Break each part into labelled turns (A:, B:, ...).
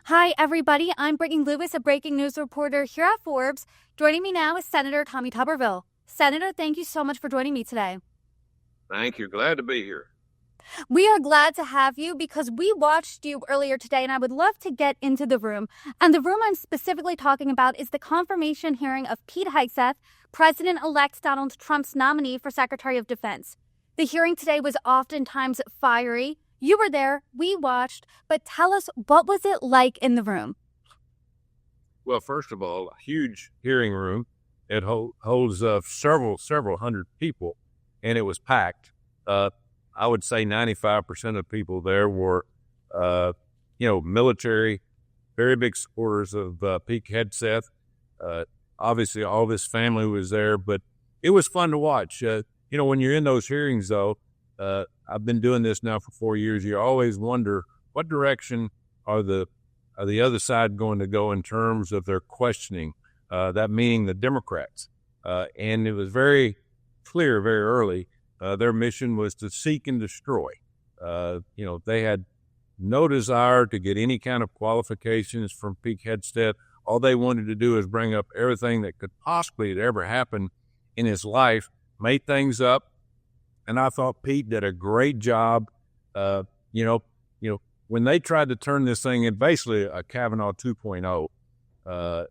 A: Hi, everybody. I'm Brittany Lewis, a breaking news reporter here at Forbes. Joining me now is Senator Tommy Tuberville. Senator, thank you so much for joining me today.
B: Thank you. Glad to be here.
A: We are glad to have you because we watched you earlier today, and I would love to get into the room. And the room I'm specifically talking about is the confirmation hearing of Pete Hegseth, President-elect Donald Trump's nominee for Secretary of Defense. The hearing today was oftentimes fiery. You were there, we watched, but tell us, what was it like in the room?
B: Well, first of all, a huge hearing room. It holds several hundred people, and it was packed. I would say 95% of people there were, military, very big supporters of Pete Hegseth. Obviously, all of his family was there, but it was fun to watch. When you're in those hearings, though, I've been doing this now for 4 years. You always wonder what direction are the other side going to go in terms of their questioning. That meaning the Democrats, and it was very clear very early. Their mission was to seek and destroy. They had no desire to get any kind of qualifications from Pete Hegseth. All they wanted to do is bring up everything that could possibly ever happen in his life, made things up. And I thought Pete did a great job. When they tried to turn this thing in basically a Kavanaugh 2.0,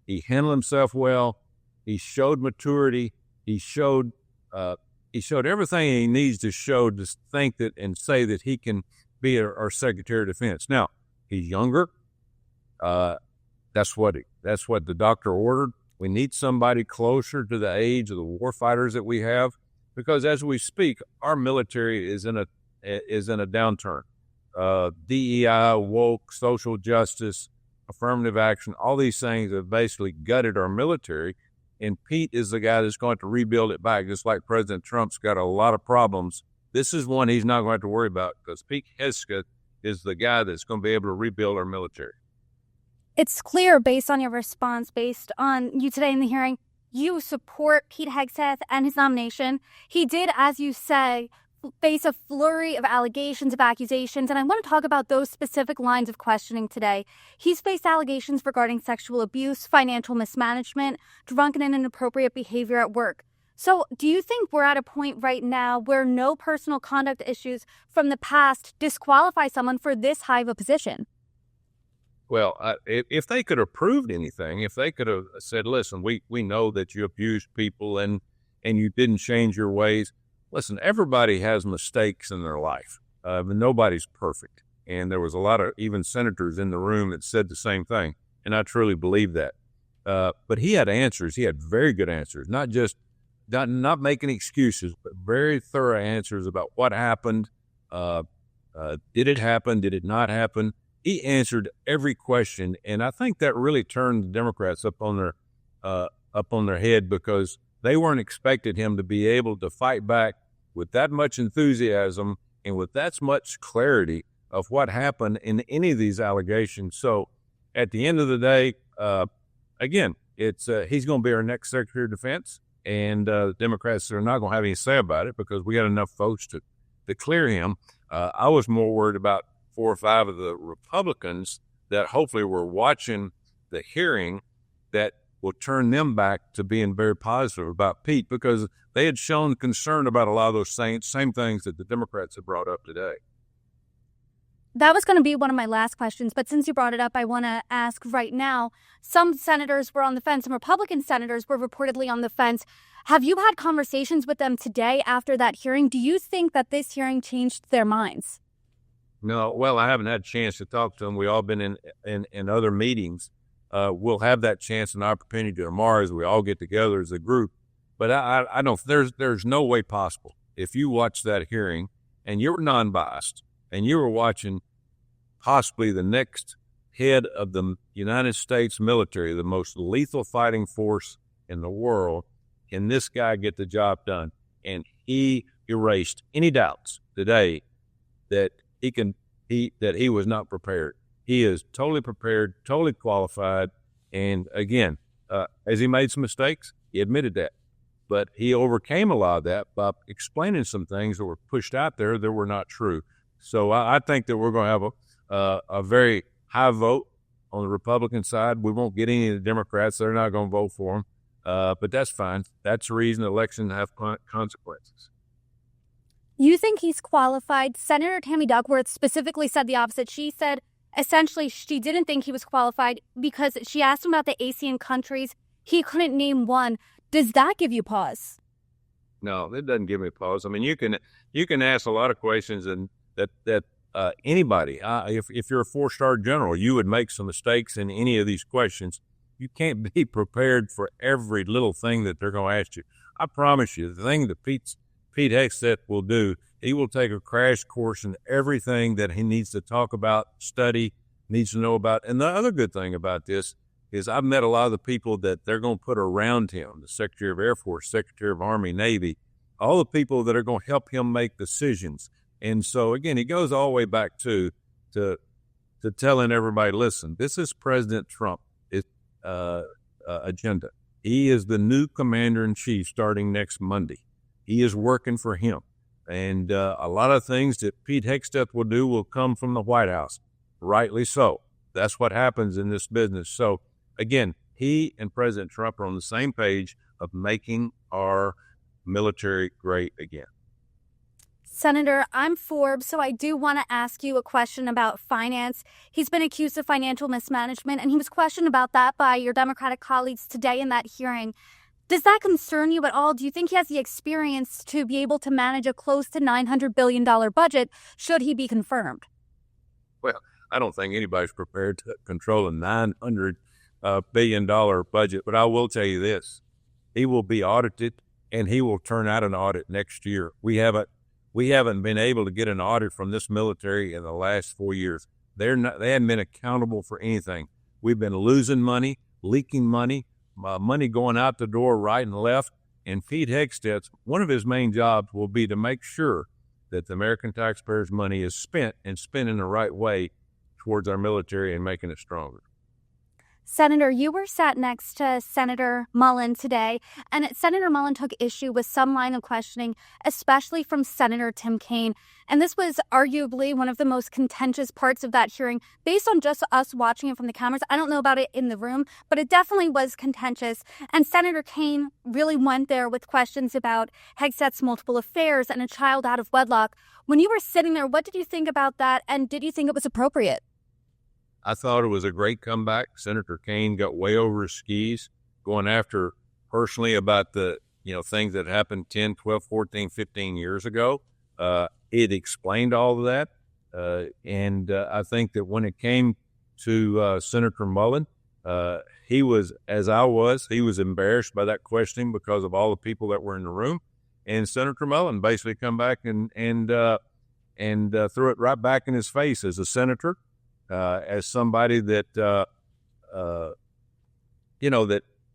B: he handled himself well. He showed maturity. He showed everything he needs to show to think that and say that he can be our Secretary of Defense. Now, he's younger. That's what the doctor ordered. We need somebody closer to the age of the warfighters that we have, because as we speak, our military is in a downturn. DEI, woke, social justice, affirmative action, all these things have basically gutted our military. And Pete is the guy that's going to rebuild it back, just like President Trump's got a lot of problems. This is one he's not going to have to worry about because Pete Hegseth is the guy that's going to be able to rebuild our military.
A: It's clear based on your response, based on you today in the hearing, you support Pete Hegseth and his nomination. He did, as you say, face a flurry of allegations, of accusations, and I want to talk about those specific lines of questioning today. He's faced allegations regarding sexual abuse, financial mismanagement, drunken and inappropriate behavior at work. So do you think we're at a point right now where no personal conduct issues from the past disqualify someone for this high of a position?
B: Well, if they could have proved anything, if they could have said, listen, we know that you abused people and you didn't change your ways. Listen, everybody has mistakes in their life, but nobody's perfect. And there was a lot of even senators in the room that said the same thing, and I truly believe that. But he had answers. He had very good answers, not making excuses, but very thorough answers about what happened. Did it happen? Did it not happen? He answered every question, and I think that really turned the Democrats up on their head because they weren't expecting him to be able to fight back with that much enthusiasm and with that much clarity of what happened in any of these allegations. So at the end of the day, again, he's going to be our next Secretary of Defense, and the Democrats are not going to have any say about it because we got enough votes to clear him. I was more worried about 4 or 5 of the Republicans that hopefully were watching the hearing that will turn them back to being very positive about Pete because they had shown concern about a lot of those same things that the Democrats have brought up today.
A: That was going to be one of my last questions, but since you brought it up, I want to ask right now. Some senators were on the fence, some Republican senators were reportedly on the fence. Have you had conversations with them today after that hearing? Do you think that this hearing changed their minds?
B: No, well, I haven't had a chance to talk to them. We all been in other meetings. We'll have that chance and opportunity tomorrow as we all get together as a group. But I don't. There's no way possible if you watch that hearing and you're non-biased and you were watching possibly the next head of the United States military, the most lethal fighting force in the world, can this guy get the job done? And he erased any doubts today that he was not prepared. He is totally prepared, totally qualified. And again, as he made some mistakes, he admitted that. But he overcame a lot of that by explaining some things that were pushed out there that were not true. So I think that we're going to have a very high vote on the Republican side. We won't get any of the Democrats. They're not going to vote for him. But that's fine. That's the reason elections have consequences.
A: You think he's qualified? Senator Tammy Duckworth specifically said the opposite. She said essentially she didn't think he was qualified because she asked him about the ASEAN countries. He couldn't name one. Does that give you pause?
B: No, it doesn't give me pause. I mean, you can ask a lot of questions, and that anybody, if you're a 4-star general, you would make some mistakes in any of these questions. You can't be prepared for every little thing that they're going to ask you. I promise you, the thing that Pete Hegseth will do, he will take a crash course in everything that he needs to talk about, study, needs to know about. And the other good thing about this is I've met a lot of the people that they're going to put around him, the Secretary of Air Force, Secretary of Army, Navy, all the people that are going to help him make decisions. And so, again, he goes all the way back to telling everybody, listen, this is President Trump's agenda. He is the new commander-in-chief starting next Monday. He is working for him. And a lot of things that Pete Hegseth will do will come from the White House, rightly so. That's what happens in this business. So, again, he and President Trump are on the same page of making our military great again.
A: Senator, I'm Forbes, so I do want to ask you a question about finance. He's been accused of financial mismanagement, and he was questioned about that by your Democratic colleagues today in that hearing. Does that concern you at all? Do you think he has the experience to be able to manage a close to $900 billion budget should he be confirmed?
B: Well, I don't think anybody's prepared to control a $900 billion budget, but I will tell you this. He will be audited, and he will turn out an audit next year. We haven't been able to get an audit from this military in the last 4 years. They haven't been accountable for anything. We've been losing money, leaking money, money going out the door right and left. And Pete Hegseth, one of his main jobs will be to make sure that the American taxpayers' money is spent and spent in the right way towards our military and making it stronger.
A: Senator, you were sat next to Senator Mullen today, and Senator Mullen took issue with some line of questioning, especially from Senator Tim Kaine. And this was arguably one of the most contentious parts of that hearing. Based on just us watching it from the cameras, I don't know about it in the room, but it definitely was contentious. And Senator Kaine really went there with questions about Hegseth's multiple affairs and a child out of wedlock. When you were sitting there, what did you think about that, and did you think it was appropriate?
B: I thought it was a great comeback. Senator Kaine got way over his skis, going after personally about the things that happened 10, 12, 14, 15 years ago. It explained all of that. And I think that when it came to Senator Mullen, he was, as I was, he was embarrassed by that questioning because of all the people that were in the room. And Senator Mullen basically come back and threw it right back in his face as a senator. As somebody that, that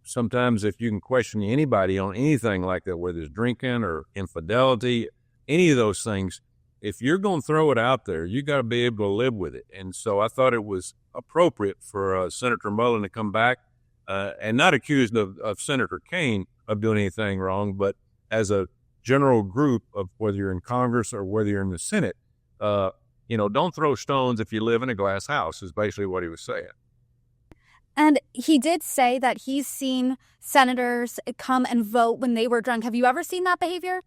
B: sometimes if you can question anybody on anything like that, whether it's drinking or infidelity, any of those things, if you're going to throw it out there, you got to be able to live with it. And so I thought it was appropriate for Senator Mullen to come back and not accused of Senator Kaine of doing anything wrong, but as a general group of whether you're in Congress or whether you're in the Senate, don't throw stones if you live in a glass house is basically what he was saying.
A: And he did say that he's seen senators come and vote when they were drunk. Have you ever seen that behavior?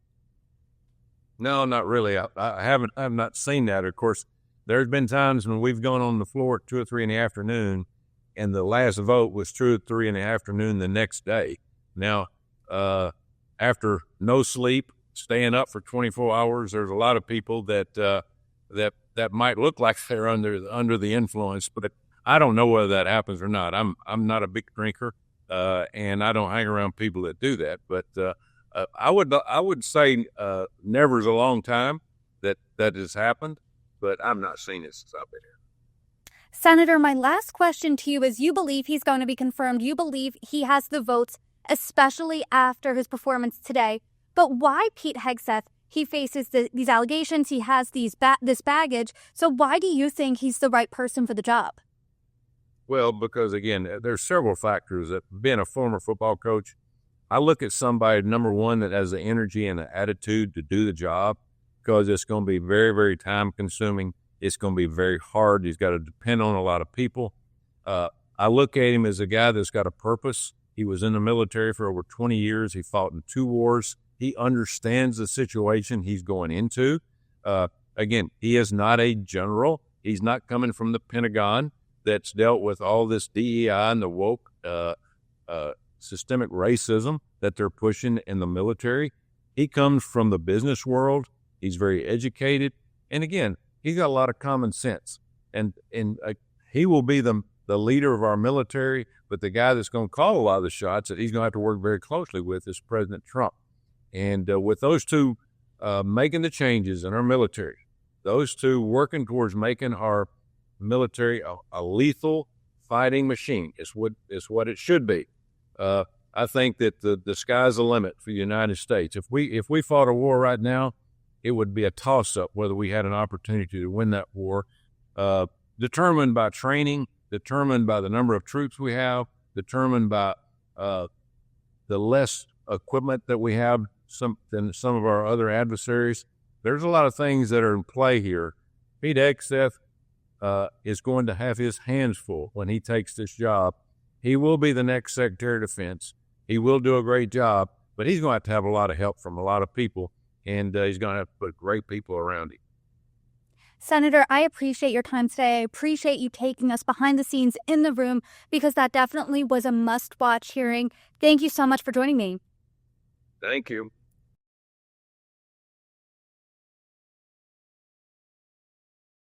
B: No, not really. I have not seen that. Of course, there's been times when we've gone on the floor at 2 or 3 in the afternoon, and the last vote was 2 or 3 in the afternoon the next day. Now, after no sleep, staying up for 24 hours, there's a lot of people that might look like they're under the influence, but I don't know whether that happens or not. I'm not a big drinker, and I don't hang around people that do that. But I would say never's a long time that has happened, but I've not seen it since I've been here.
A: Senator, my last question to you is: you believe he's going to be confirmed? You believe he has the votes, especially after his performance today? But why Pete Hegseth? He faces these allegations. He has this baggage. So why do you think he's the right person for the job?
B: Well, because, again, there's several factors. That being a former football coach, I look at somebody, number one, that has the energy and the attitude to do the job, because it's going to be very, very time-consuming. It's going to be very hard. He's got to depend on a lot of people. I look at him as a guy that's got a purpose. He was in the military for over 20 years. He fought in 2 wars. He understands the situation he's going into. Again, he is not a general. He's not coming from the Pentagon that's dealt with all this DEI and the woke systemic racism that they're pushing in the military. He comes from the business world. He's very educated. And again, he's got a lot of common sense. And he will be the leader of our military, but the guy that's going to call a lot of the shots that he's going to have to work very closely with is President Trump. And with those two making the changes in our military, those two working towards making our military a lethal fighting machine is what it should be. I think that the sky's the limit for the United States. If we fought a war right now, it would be a toss-up whether we had an opportunity to win that war, determined by training, determined by the number of troops we have, determined by the less equipment that we have than some of our other adversaries. There's a lot of things that are in play here. Pete Hegseth is going to have his hands full when he takes this job. He will be the next Secretary of Defense. He will do a great job, but he's going to have a lot of help from a lot of people, and he's going to have to put great people around him.
A: Senator, I appreciate your time today. I appreciate you taking us behind the scenes in the room, because that definitely was a must-watch hearing. Thank you so much for joining me.
B: Thank you.